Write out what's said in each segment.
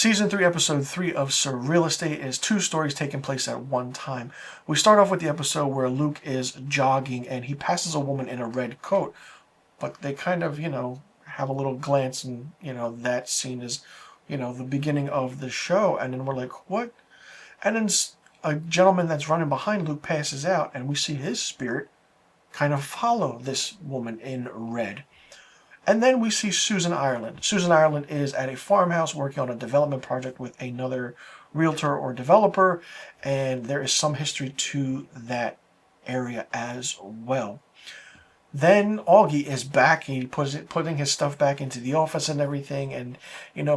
Season 3, Episode 3 of Surreal Estate is two stories taking place at one time. We start off with the episode where Luke is jogging and he passes a woman in a red coat. But they kind of, have a little glance and, that scene is, the beginning of the show. And then we're like, what? And then a gentleman that's running behind Luke passes out and we see his spirit kind of follow this woman in red. And then we see Susan Ireland. Susan Ireland is at a farmhouse working on a development project with another realtor or developer, and there is some history to that area as well. Then Augie is back. He putting his stuff back into the office and everything, and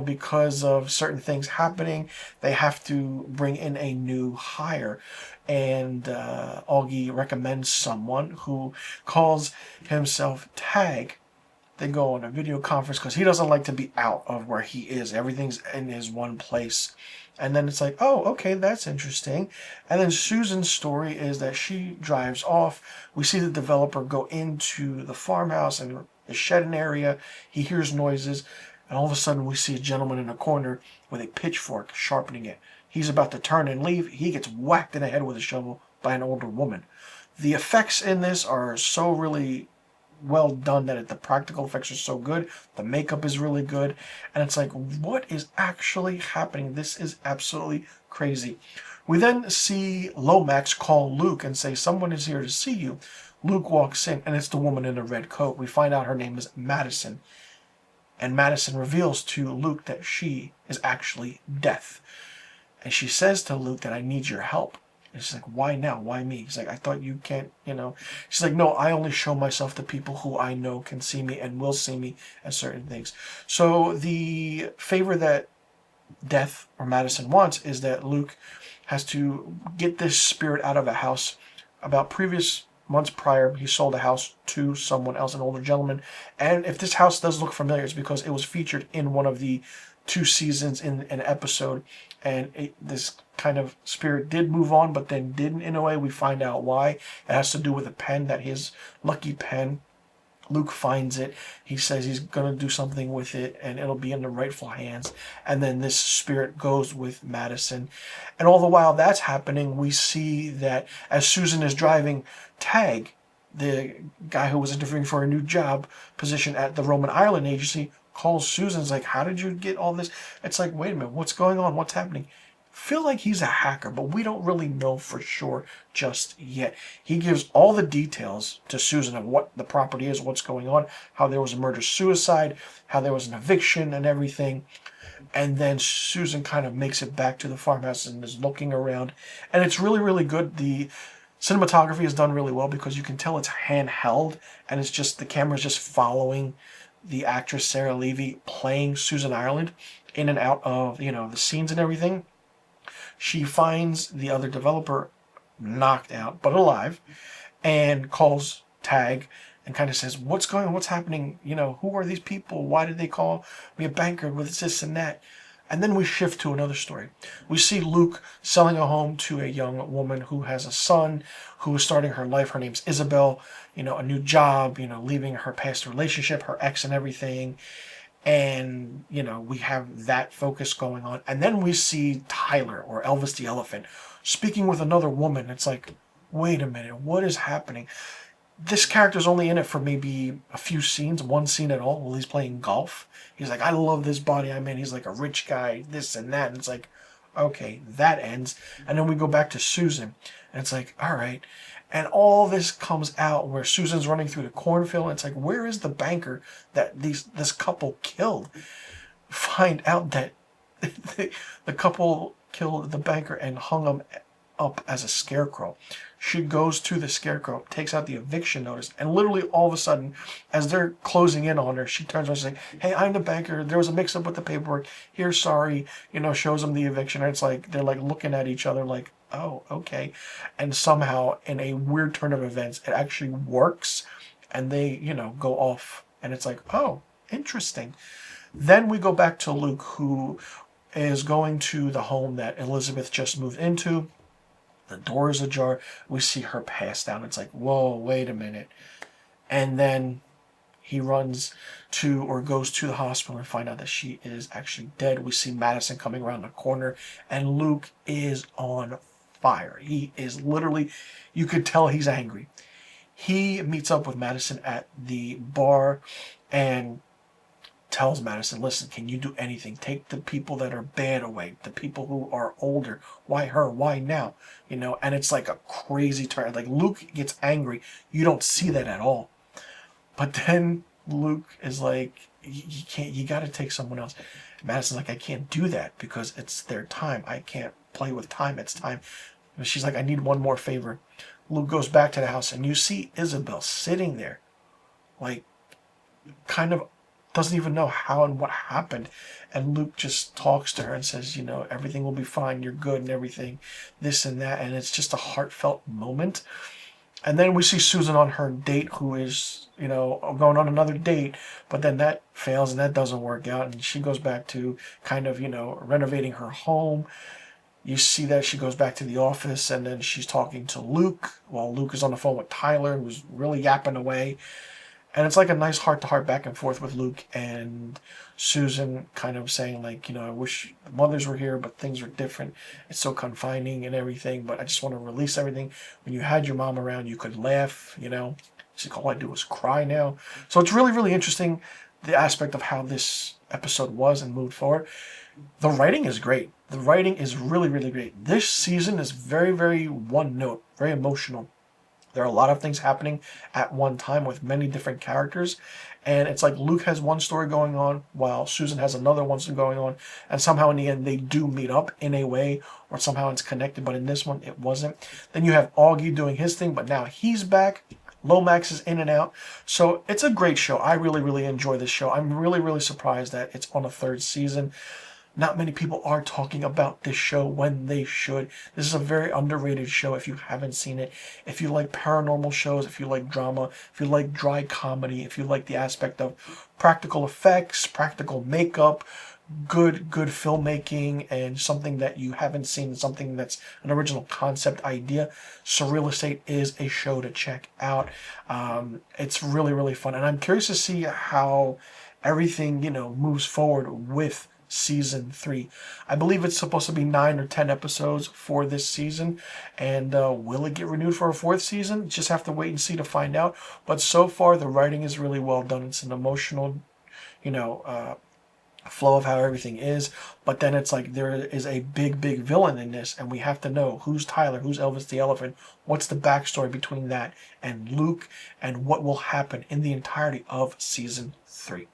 because of certain things happening, they have to bring in a new hire. And Augie recommends someone who calls himself Tag. They go on a video conference because he doesn't like to be out of where he is. Everything's in his one place. And then it's like, oh, okay, that's interesting. And then Susan's story is that she drives off. We see the developer go into the farmhouse and the shedding area. He hears noises. And all of a sudden we see a gentleman in a corner with a pitchfork sharpening it. He's about to turn and leave. He gets whacked in the head with a shovel by an older woman. The effects in this are so really well done that the practical effects are so good. The makeup is really good. And it's like, what is actually happening? This is absolutely crazy. We then see Lomax call Luke and say, someone is here to see you. Luke walks in and it's the woman in the red coat. We find out her name is Madison. And Madison reveals to Luke that she is actually Death. And she says to Luke that I need your help. And she's like, why now? Why me? He's like, I thought you can't, She's like, no, I only show myself to people who I know can see me and will see me at certain things. So the favor that Death or Madison wants is that Luke has to get this spirit out of a house. About previous months prior, he sold a house to someone else, an older gentleman. And if this house does look familiar, it's because it was featured in one of the 2 seasons in an episode, and this kind of spirit did move on, but then didn't in a way. We find out why. It has to do with a pen, that his lucky pen. Luke finds it. He says he's going to do something with it, and it'll be in the rightful hands. And then this spirit goes with Madison. And all the while that's happening, we see that as Susan is driving, Tag, the guy who was interviewing for a new job position at the Roman Island Agency, calls Susan's like, how did you get all this? It's like, wait a minute, what's going on? What's happening? Feel like he's a hacker, but we don't really know for sure just yet. He gives all the details to Susan of what the property is, what's going on, how there was a murder-suicide, how there was an eviction and everything. And then Susan kind of makes it back to the farmhouse and is looking around. And it's really, really good. The cinematography is done really well because you can tell it's handheld, and it's just, the camera's just following the actress Sarah Levy playing Susan Ireland in and out of, the scenes and everything. She finds the other developer knocked out, but alive, and calls Tag and kind of says, what's going on? What's happening? Who are these people? Why did they call me a banker with this and that? And then we shift to another story. We see Luke selling a home to a young woman who has a son who is starting her life. Her name's Isabel, a new job, leaving her past relationship, her ex and everything. And, we have that focus going on. And then we see Tyler, or Elvis the Elephant, speaking with another woman. It's like, wait a minute, what is happening? This character's only in it for maybe a few scenes, 1 scene at all, while he's playing golf. He's like, I love this body I'm in. He's like a rich guy, this and that. And it's like, okay, that ends. And then we go back to Susan. And it's like, all right. And all this comes out where Susan's running through the cornfield. And it's like, where is the banker that this couple killed? Find out that the couple killed the banker and hung him up as a scarecrow. She goes to the scarecrow, takes out the eviction notice, and literally all of a sudden, as they're closing in on her, she turns around and says, hey, I'm the banker. There was a mix-up with the paperwork. Here, sorry. Shows them the eviction. And it's like, they're like looking at each other like, oh, okay. And somehow, in a weird turn of events, it actually works. And they, go off. And it's like, oh, interesting. Then we go back to Luke, who is going to the home that Elizabeth just moved into. The door is ajar. We see her pass down. It's like, whoa, wait a minute. And then, he runs to or goes to the hospital and find out that she is actually dead. We see Madison coming around the corner, and Luke is on fire. He is literally, you could tell he's angry. He meets up with Madison at the bar and tells Madison, listen, can you do anything? Take the people that are bad away, the people who are older. Why her? Why now? And it's like a crazy turn. Like, Luke gets angry. You don't see that at all. But then Luke is like, you can't, you got to take someone else. Madison's like, I can't do that because it's their time. I can't play with time. It's time. And she's like, I need one more favor. Luke goes back to the house, and you see Isabel sitting there, like, kind of doesn't even know how and what happened. And Luke just talks to her and says, everything will be fine. You're good and everything, this and that. And it's just a heartfelt moment. And then we see Susan on her date, who is, going on another date, but then that fails and that doesn't work out. And she goes back to kind of, renovating her home. You see that she goes back to the office, and then she's talking to Luke while Luke is on the phone with Tyler, who's really yapping away. And it's like a nice heart-to-heart back and forth with Luke and Susan, kind of saying, like, I wish the mothers were here, but things are different. It's so confining and everything, but I just want to release everything. When you had your mom around, you could laugh, She's like, all I do is cry now. So it's really, really interesting, the aspect of how this episode was and moved forward. The writing is great. The writing is really, really great. This season is very, very one note, very emotional. There are a lot of things happening at one time with many different characters. And it's like Luke has one story going on while Susan has another one going on. And somehow in the end, they do meet up in a way, or somehow it's connected. But in this one, it wasn't. Then you have Augie doing his thing, but now he's back. Lomax is in and out. So it's a great show. I really, really enjoy this show. I'm really, really surprised that it's on a third season. Not many people are talking about this show when they should. This is a very underrated show if you haven't seen it. If you like paranormal shows, if you like drama, if you like dry comedy, if you like the aspect of practical effects, practical makeup, good filmmaking, and something that you haven't seen, something that's an original concept idea, Surreal Estate is a show to check out. It's really, really fun. And I'm curious to see how everything, moves forward with season 3. I believe it's supposed to be 9 or 10 episodes for this season, and will it get renewed for a 4th season? Just have to wait and see to find out. But so far, the writing is really well done. It's an emotional, flow of how everything is, but then it's like there is a big villain in this, and we have to know who's Tyler, who's Elvis the Elephant, what's the backstory between that and Luke, and what will happen in the entirety of season 3.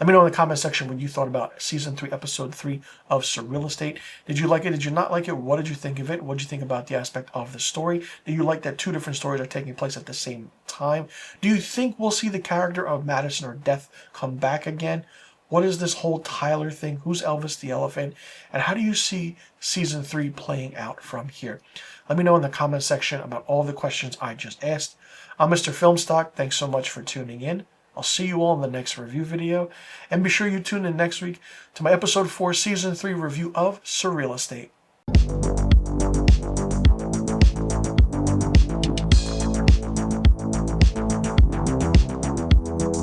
Let me know in the comment section what you thought about Season 3, Episode 3 of Surreal Estate. Did you like it? Did you not like it? What did you think of it? What did you think about the aspect of the story? Do you like that 2 different stories are taking place at the same time? Do you think we'll see the character of Madison or Death come back again? What is this whole Tyler thing? Who's Elvis the Elephant? And how do you see Season 3 playing out from here? Let me know in the comment section about all the questions I just asked. I'm Mr. Filmstock. Thanks so much for tuning in. I'll see you all in the next review video. And be sure you tune in next week to my Episode 4 Season 3 review of Surreal Estate.